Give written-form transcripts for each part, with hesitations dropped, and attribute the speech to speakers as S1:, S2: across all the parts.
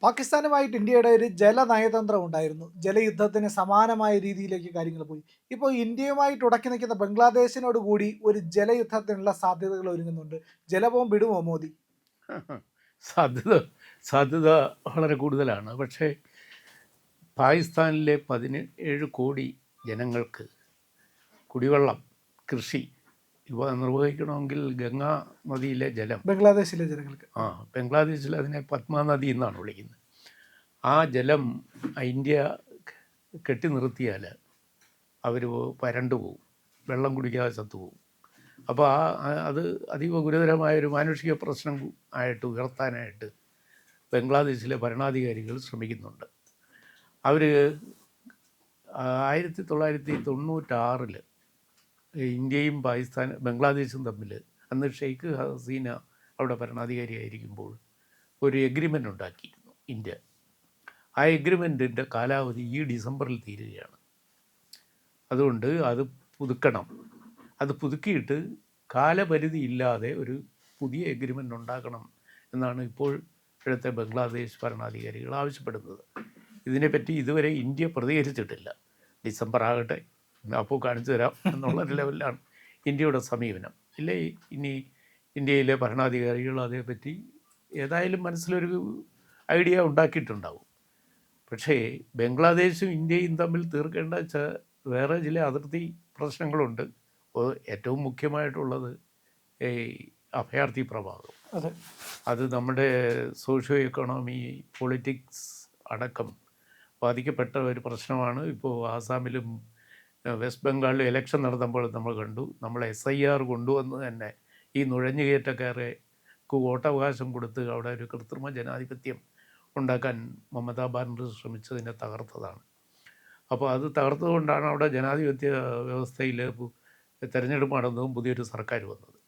S1: പാകിസ്ഥാനുമായിട്ട് ഇന്ത്യയുടെ ഒരു ജലനയതന്ത്രം ഉണ്ടായിരുന്നു. ജലയുദ്ധത്തിന് സമാനമായ രീതിയിലേക്ക് കാര്യങ്ങൾ പോയി. ഇപ്പോൾ ഇന്ത്യയുമായിട്ട് ഉടക്കി നിൽക്കുന്ന ബംഗ്ലാദേശിനോട് കൂടി ഒരു ജലയുദ്ധത്തിനുള്ള സാധ്യതകൾ ഒരുങ്ങുന്നുണ്ട്. ജലബോംബ് ഇടുമോ മോദി?
S2: സാധ്യത സാധ്യത വളരെ കൂടുതലാണ്. പക്ഷേ പാകിസ്ഥാനിലെ 17 കോടി ജനങ്ങൾക്ക് കുടിവെള്ളം, കൃഷി ഇവ നിർവഹിക്കണമെങ്കിൽ ഗംഗാ നദിയിലെ ജലം,
S1: ബംഗ്ലാദേശിലെ ജനങ്ങൾക്ക്
S2: ബംഗ്ലാദേശിൽ അതിനെ പത്മ നദി എന്നാണ് വിളിക്കുന്നത്. ആ ജലം ഇന്ത്യ കെട്ടി നിർത്തിയാൽ അവർ വരണ്ടു പോകും, വെള്ളം കുടിക്കാതെ ചത്തുപോകും. അപ്പോൾ അത് അതീവ ഗുരുതരമായൊരു മാനുഷിക പ്രശ്നം ആയിട്ട് ഉയർത്താനായിട്ട് ബംഗ്ലാദേശിലെ ഭരണാധികാരികൾ ശ്രമിക്കുന്നുണ്ട്. അവർ 1996 ഇന്ത്യയും ബംഗ്ലാദേശും തമ്മിൽ, അന്ന് ഷെയ്ഖ് ഹസീന അവിടെ ഭരണാധികാരിയായിരിക്കുമ്പോൾ ഒരു എഗ്രിമെൻ്റ് ഉണ്ടാക്കിയിരുന്നു ഇന്ത്യ. ആ എഗ്രിമെൻറ്റിൻ്റെ കാലാവധി ഈ ഡിസംബറിൽ തീരുകയാണ്. അതുകൊണ്ട് അത് പുതുക്കണം. അത് പുതുക്കിയിട്ട് കാലപരിധി ഇല്ലാതെ ഒരു പുതിയ എഗ്രിമെൻ്റ് ഉണ്ടാക്കണം എന്നാണ് ഇപ്പോഴത്തെ ബംഗ്ലാദേശ് ഭരണാധികാരികൾ ആവശ്യപ്പെടുന്നത്. ഇതിനെപ്പറ്റി ഇതുവരെ ഇന്ത്യ പ്രതികരിച്ചിട്ടില്ല. ഡിസംബർ ആകട്ടെ, അപ്പോൾ കാണിച്ചു തരാം എന്നുള്ള ലെവലിലാണ് ഇന്ത്യയുടെ സമീപനം. ഇല്ലേ, ഇനി ഇന്ത്യയിലെ ഭരണാധികാരികൾ അതേപ്പറ്റി ഏതായാലും മനസ്സിലൊരു ഐഡിയ ഉണ്ടാക്കിയിട്ടുണ്ടാവും. പക്ഷേ ബംഗ്ലാദേശും ഇന്ത്യയും തമ്മിൽ തീർക്കേണ്ട വേറെ ചില അതിർത്തി പ്രശ്നങ്ങളുണ്ട്. ഏറ്റവും മുഖ്യമായിട്ടുള്ളത് ഈ അഭയാർത്ഥി പ്രവാഹം. അത് നമ്മുടെ സോഷ്യോ എക്കണോമി, പൊളിറ്റിക്സ് അടക്കം ബാധിക്കപ്പെട്ട ഒരു പ്രശ്നമാണ്. ഇപ്പോൾ ആസാമിലും വെസ്റ്റ് ബംഗാളിലും ഇലക്ഷൻ നടത്തുമ്പോൾ നമ്മൾ കണ്ടു, നമ്മൾ SIR കൊണ്ടുവന്ന് തന്നെ ഈ നുഴഞ്ഞുകയറ്റക്കാർക്ക് വോട്ടവകാശം കൊടുത്ത് അവിടെ ഒരു കൃത്രിമ ജനാധിപത്യം ഉണ്ടാക്കാൻ മമതാ ബാനർജി ശ്രമിച്ചതിനെ തകർത്തതാണ്. അപ്പോൾ അത് തകർത്തുകൊണ്ടാണ് അവിടെ ജനാധിപത്യ വ്യവസ്ഥയിൽ തെരഞ്ഞെടുപ്പ് നടന്നതും പുതിയൊരു സർക്കാർ വന്നത്.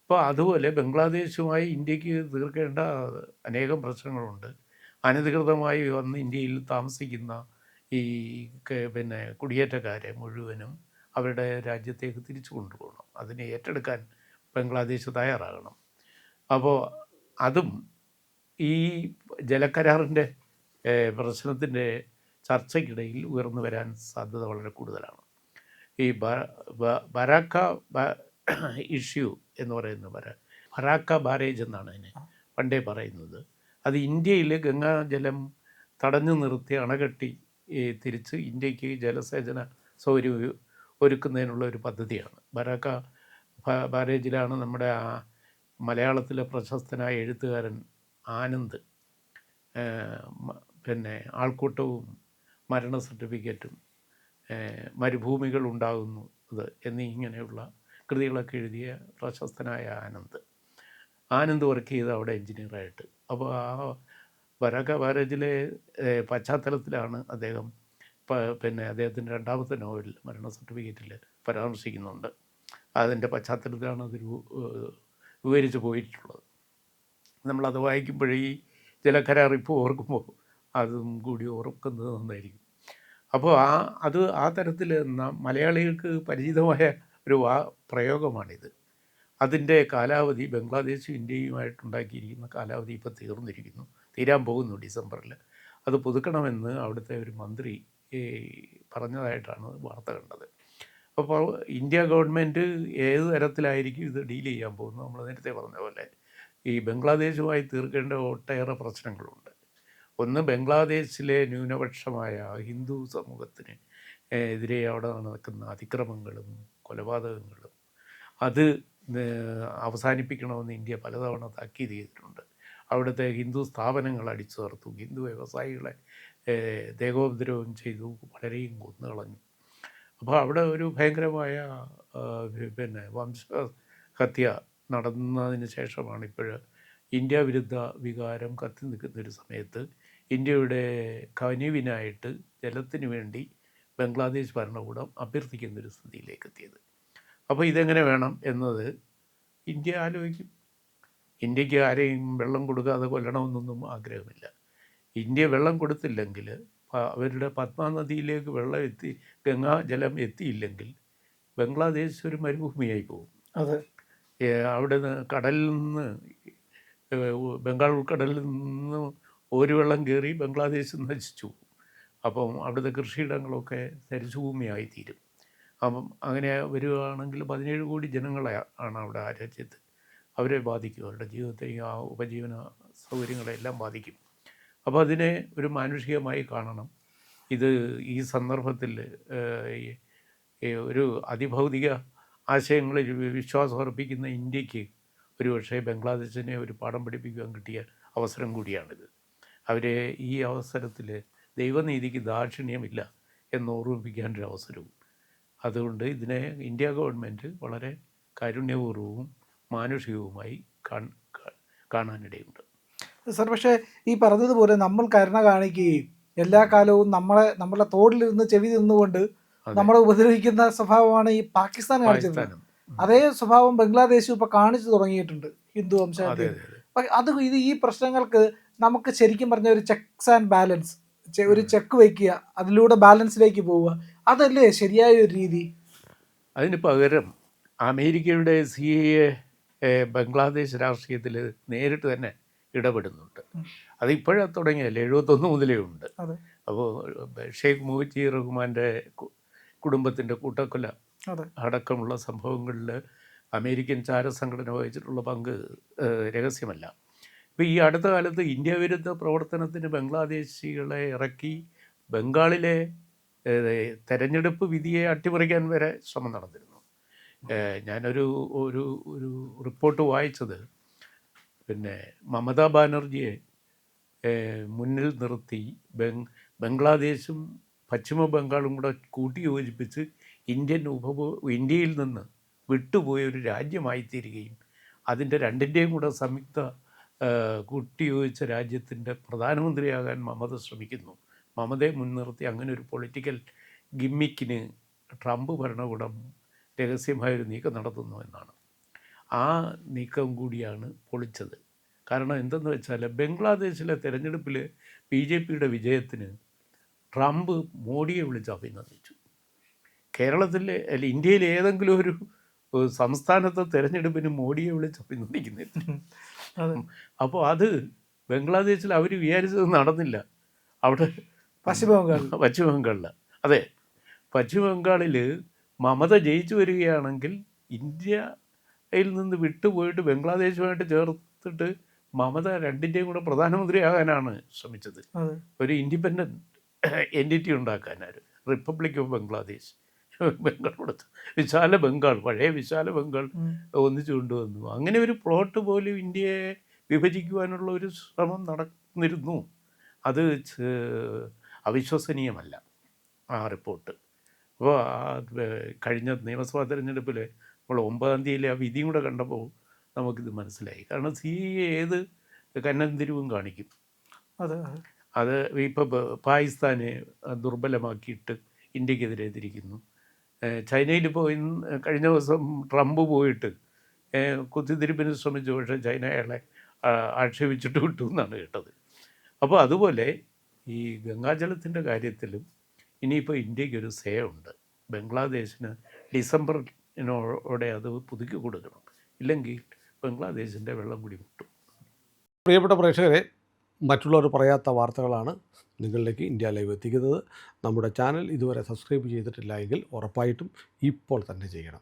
S2: അപ്പോൾ അതുപോലെ ബംഗ്ലാദേശുമായി ഇന്ത്യക്ക് തീർക്കേണ്ട അനേകം പ്രശ്നങ്ങളുണ്ട്. അനധികൃതമായി വന്ന് ഇന്ത്യയിൽ താമസിക്കുന്ന ഈ കുടിയേറ്റക്കാരെ മുഴുവനും അവരുടെ രാജ്യത്തേക്ക് തിരിച്ചു കൊണ്ടുപോകണം. അതിനെ ഏറ്റെടുക്കാൻ ബംഗ്ലാദേശ് തയ്യാറാകണം. അപ്പോൾ അതും ഈ ജലക്കരാറിൻ്റെ പ്രശ്നത്തിൻ്റെ ചർച്ചയ്ക്കിടയിൽ ഉയർന്നു വരാൻ സാധ്യത വളരെ കൂടുതലാണ്. ഈ ബരാക്ക ഇഷ്യൂ എന്ന് പറയുന്ന ബരാക്ക ബാരേജ് എന്നാണ് അതിനെ പണ്ടേ പറയുന്നത്. അത് ഇന്ത്യയിൽ ഗംഗാജലം തടഞ്ഞു നിർത്തി അണകെട്ടി തിരിച്ച് ഇന്ത്യക്ക് ജലസേചന സൗകര്യം ഒരുക്കുന്നതിനുള്ള ഒരു പദ്ധതിയാണ്. ബരാക്ക ബാരേജിലാണ് നമ്മുടെ മലയാളത്തിലെ പ്രശസ്തനായ എഴുത്തുകാരൻ ആനന്ദ് ആൾക്കൂട്ടവും മരണ സർട്ടിഫിക്കറ്റും മരുഭൂമികൾ ഉണ്ടാകുന്നത് എന്നിങ്ങനെയുള്ള കൃതികളൊക്കെ എഴുതിയ പ്രശസ്തനായ ആനന്ദ് വർക്ക് ചെയ്ത് അവിടെ എൻജിനീയറായിട്ട്. അപ്പോൾ ആ ബരാക്ക ബാരേജിലെ പശ്ചാത്തലത്തിലാണ് അദ്ദേഹം അദ്ദേഹത്തിൻ്റെ രണ്ടാമത്തെ നോവൽ മരണ സർട്ടിഫിക്കറ്റിൽ പരാമർശിക്കുന്നുണ്ട്. അതിൻ്റെ പശ്ചാത്തലത്തിലാണ് അത് വിവരിച്ച് പോയിട്ടുള്ളത്. നമ്മളത് വായിക്കുമ്പോഴേ ഈ ജലക്കരാർ ഇപ്പോൾ ഓർക്കുമ്പോൾ അതും കൂടി ഓർക്കുന്നത് നന്നായിരിക്കും. അപ്പോൾ ആ തരത്തിൽ മലയാളികൾക്ക് പരിചിതമായ ഒരു പ്രയോഗമാണിത്. അതിൻ്റെ കാലാവധി ബംഗ്ലാദേശും ഇന്ത്യയുമായിട്ടുണ്ടാക്കിയിരിക്കുന്ന കാലാവധി ഇപ്പോൾ തീരാൻ പോകുന്നു ഡിസംബറിൽ. അത് പുതുക്കണമെന്ന് അവിടുത്തെ ഒരു മന്ത്രി പറഞ്ഞതായിട്ടാണ് വാർത്ത കണ്ടത്. അപ്പോൾ ഇന്ത്യ ഗവൺമെൻറ് ഏത് തരത്തിലായിരിക്കും ഇത് ഡീൽ ചെയ്യാൻ പോകുന്നത്? നമ്മൾ നേരത്തെ പറഞ്ഞ പോലെ ഈ ബംഗ്ലാദേശുമായി തീർക്കേണ്ട ഒട്ടേറെ പ്രശ്നങ്ങളുണ്ട്. ഒന്ന്, ബംഗ്ലാദേശിലെ ന്യൂനപക്ഷമായ ഹിന്ദു സമൂഹത്തിന് എതിരെ അവിടെ നടക്കുന്ന അതിക്രമങ്ങളും കൊലപാതകങ്ങളും അത് അവസാനിപ്പിക്കണമെന്ന് ഇന്ത്യ പലതവണ താക്കീത് ചെയ്തിട്ടുണ്ട്. അവിടുത്തെ ഹിന്ദു സ്ഥാപനങ്ങൾ അടിച്ചു തകർത്തു, ഹിന്ദു വ്യവസായികളെ ദേഹോപദ്രവം ചെയ്തു, പലരെയും കൊന്നുകളഞ്ഞു. അപ്പോൾ അവിടെ ഒരു ഭയങ്കരമായ വംശഹത്യ നടന്നതിന് ശേഷമാണ് ഇപ്പോൾ ഇന്ത്യ വിരുദ്ധ വികാരം കത്തി നിൽക്കുന്നൊരു സമയത്ത് ഇന്ത്യയുടെ കനിവിനായിട്ട് ജലത്തിന് വേണ്ടി ബംഗ്ലാദേശ് ഭരണകൂടം അഭ്യർത്ഥിക്കുന്നൊരു സ്ഥിതിയിലേക്ക് എത്തിയത്. അപ്പോൾ ഇതെങ്ങനെ വേണം എന്നത് ഇന്ത്യ ആലോചിക്കും. ഇന്ത്യക്ക് ആരെയും വെള്ളം കൊടുക്കാതെ കൊല്ലണമെന്നൊന്നും ആഗ്രഹമില്ല. ഇന്ത്യ വെള്ളം കൊടുത്തില്ലെങ്കിൽ, അവരുടെ പത്മ നദിയിലേക്ക് ഗംഗാജലം എത്തിയില്ലെങ്കിൽ ബംഗ്ലാദേശ് ഒരു മരുഭൂമിയായി പോകും. അവിടെ നിന്ന് കടലിൽ നിന്ന്, ബംഗാൾ ഉൾക്കടലിൽ നിന്ന് ഒരു വെള്ളം കയറി ബംഗ്ലാദേശ് നശിച്ചു. അപ്പം അവിടുത്തെ കൃഷിയിടങ്ങളൊക്കെ തരിശുഭൂമിയായി തീരും. അപ്പം അങ്ങനെ വരികയാണെങ്കിൽ 17 കോടി ജനങ്ങളെ ആണ് അവിടെ ആ രാജ്യത്ത്. അവരെ ബാധിക്കും, അവരുടെ ജീവിതത്തെയും ആ ഉപജീവന സൗകര്യങ്ങളെല്ലാം ബാധിക്കും. അപ്പോൾ അതിനെ ഒരു മാനുഷികമായി കാണണം. ഇത് ഈ സന്ദർഭത്തിൽ ഒരു അതിഭൗതിക ആശയങ്ങളിൽ വിശ്വാസം അർപ്പിക്കുന്ന ഇന്ത്യക്ക് ഒരുപക്ഷേ ബംഗ്ലാദേശിനെ ഒരു പാഠം പഠിപ്പിക്കാൻ കിട്ടിയ അവസരം കൂടിയാണിത്. അവരെ ഈ അവസരത്തിൽ ദൈവനീതിക്ക് ദാക്ഷിണ്യമില്ല എന്ന് ഓർമ്മിപ്പിക്കാനൊരു അവസരവും. അതുകൊണ്ട് ഇതിനെ ഇന്ത്യ ഗവൺമെൻറ് വളരെ കാരുണ്യപൂർവ്വവും മാനുഷികവുമായി കാണാനിടയുണ്ട്.
S1: സർ, പക്ഷേ ഈ പറഞ്ഞതുപോലെ നമ്മൾ കരുണ കാണിക്കുകയും എല്ലാ കാലവും നമ്മളെ തോളിലിരുന്ന് ചെവി നിന്നുകൊണ്ട് നമ്മളെ ഉപദ്രവിക്കുന്ന സ്വഭാവമാണ് ഈ പാകിസ്ഥാൻ കാണിച്ചത്. അതേ സ്വഭാവം ബംഗ്ലാദേശും ഇപ്പൊ കാണിച്ചു തുടങ്ങിയിട്ടുണ്ട് ഹിന്ദു വംശാവലി. അത് ഈ പ്രശ്നങ്ങൾക്ക് നമുക്ക് ശരിക്കും പറഞ്ഞ ഒരു ചെക്സ് ആൻഡ് ബാലൻസ്, ഒരു ചെക്ക് വയ്ക്കുക, അതിലൂടെ ബാലൻസിലേക്ക് പോവുക, അതല്ലേ ശരിയായ ഒരു രീതി?
S2: അതിന് പകരം അമേരിക്കയുടെ CIA ബംഗ്ലാദേശ് രാഷ്ട്രീയത്തിൽ നേരിട്ട് തന്നെ ഇടപെടുന്നുണ്ട്. അത് ഇപ്പോഴാണ് തുടങ്ങിയല്ലേ, 71 മുതലേ ഉണ്ട്. അപ്പോൾ ഷെയ്ഖ് മുജിബുർ റഹ്മാൻ്റെ കുടുംബത്തിൻ്റെ കൂട്ടക്കൊല അടക്കമുള്ള സംഭവങ്ങളിൽ അമേരിക്കൻ ചാരസംഘടന വഹിച്ചിട്ടുള്ള പങ്ക് രഹസ്യമല്ല. ഇപ്പോൾ ഈ അടുത്ത കാലത്ത് ഇന്ത്യ വിരുദ്ധ പ്രവർത്തനത്തിന് ബംഗ്ലാദേശികളെ ഇറക്കി ബംഗാളിലെ തെരഞ്ഞെടുപ്പ് വിധിയെ അട്ടിമറിക്കാൻ വരെ ശ്രമം നടന്നിരുന്നു. ഞാനൊരു ഒരു ഒരു റിപ്പോർട്ട് വായിച്ചത്, പിന്നെ മമതാ ബാനർജിയെ മുന്നിൽ നിർത്തി ബംഗ്ലാദേശും പശ്ചിമ ബംഗാളും കൂടെ കൂട്ടിയോജിപ്പിച്ച് ഇന്ത്യയിൽ നിന്ന് വിട്ടുപോയ ഒരു രാജ്യമായിത്തീരുകയും അതിൻ്റെ രണ്ടിൻ്റെയും കൂടെ സംയുക്ത കൂട്ടിയോജിച്ച രാജ്യത്തിൻ്റെ പ്രധാനമന്ത്രിയാകാൻ മമത ശ്രമിക്കുന്നു. മമതയെ മുൻനിർത്തി അങ്ങനെ ഒരു പൊളിറ്റിക്കൽ ഗിമ്മിക്കിന് ട്രംപ് ഭരണകൂടം രഹസ്യമായൊരു നീക്കം നടത്തുന്നു എന്നാണ്. ആ നീക്കം കൂടിയാണ് പൊളിച്ചത്. കാരണം എന്തെന്ന് വെച്ചാൽ ബംഗ്ലാദേശിലെ തെരഞ്ഞെടുപ്പിൽ BJPയുടെ വിജയത്തിന് ട്രംപ് മോഡിയെ വിളിച്ച് അഭിനന്ദിച്ചു. കേരളത്തിലെ ഇന്ത്യയിലെ ഏതെങ്കിലും ഒരു സംസ്ഥാനത്തെ തെരഞ്ഞെടുപ്പിന് മോഡിയെ വിളിച്ച് അഭിനന്ദിക്കുന്നില്ല. അപ്പോൾ അത് ബംഗ്ലാദേശിൽ അവർ വിചാരിച്ചത് നടന്നില്ല. അവിടെ പശ്ചിമ ബംഗാളിൽ അതെ, പശ്ചിമ ബംഗാളിൽ മമത ജയിച്ചു വരികയാണെങ്കിൽ ഇന്ത്യയിൽ നിന്ന് വിട്ടുപോയിട്ട് ബംഗ്ലാദേശുമായിട്ട് ചേർത്തിട്ട് മമത രണ്ടിൻ്റെയും കൂടെ പ്രധാനമന്ത്രിയാകാനാണ് ശ്രമിച്ചത്. ഒരു ഇൻഡിപെൻഡൻറ്റ് എൻറ്റിറ്റി ഉണ്ടാക്കാനാണ്, റിപ്പബ്ലിക് ഓഫ് ബംഗ്ലാദേശ്. ബംഗാളോട് വിശാല ബംഗാൾ, പഴയ വിശാല ബംഗാൾ ഒന്നിച്ചു കൊണ്ടുവന്നു. അങ്ങനെ ഒരു പ്ലോട്ട് പോലും ഇന്ത്യയെ വിഭജിക്കുവാനുള്ള ഒരു ശ്രമം നടന്നിരുന്നു. അത് അവിശ്വസനീയമല്ല ആ റിപ്പോർട്ട്. അപ്പോൾ കഴിഞ്ഞ നിയമസഭാ തെരഞ്ഞെടുപ്പിൽ നമ്മൾ 9-ാം തീയതിയിലെ ആ വിധിയും കൂടെ കണ്ടപ്പോൾ നമുക്കിത് മനസ്സിലായി. കാരണം ഏത് കന്നന്തിരിവും കാണിക്കും. അത് ഇപ്പോൾ പാകിസ്ഥാനെ ദുർബലമാക്കിയിട്ട് ഇന്ത്യക്കെതിരെ തിരിക്കുന്നു. ചൈനയിലിപ്പോൾ കഴിഞ്ഞ ദിവസം ട്രംപ് പോയിട്ട് കുത്തിത്തിരിപ്പിന് ശ്രമിച്ചു, പക്ഷേ ചൈന അയാളെ ആക്ഷേപിച്ചിട്ട് വിട്ടു എന്നാണ് കേട്ടത്. അപ്പോൾ അതുപോലെ ഈ ഗംഗാജലത്തിൻ്റെ കാര്യത്തിലും ഇനിയിപ്പോൾ ഇന്ത്യക്കൊരു സേ ഉണ്ട്. ബംഗ്ലാദേശിന് ഡിസംബറിനോടെ അത് പുതുക്കി കൊടുക്കണം, ഇല്ലെങ്കിൽ ബംഗ്ലാദേശിൻ്റെ വെള്ളം കൂടി മുട്ടും.
S3: പ്രിയപ്പെട്ട പ്രേക്ഷകരെ, മറ്റുള്ളവർ പറയാത്ത വാർത്തകളാണ് നിങ്ങളിലേക്ക് ഇന്ത്യ ലൈവ് എത്തിക്കുന്നത്. നമ്മുടെ ചാനൽ ഇതുവരെ സബ്സ്ക്രൈബ് ചെയ്തിട്ടില്ല എങ്കിൽ ഉറപ്പായിട്ടും ഇപ്പോൾ തന്നെ ചെയ്യണം.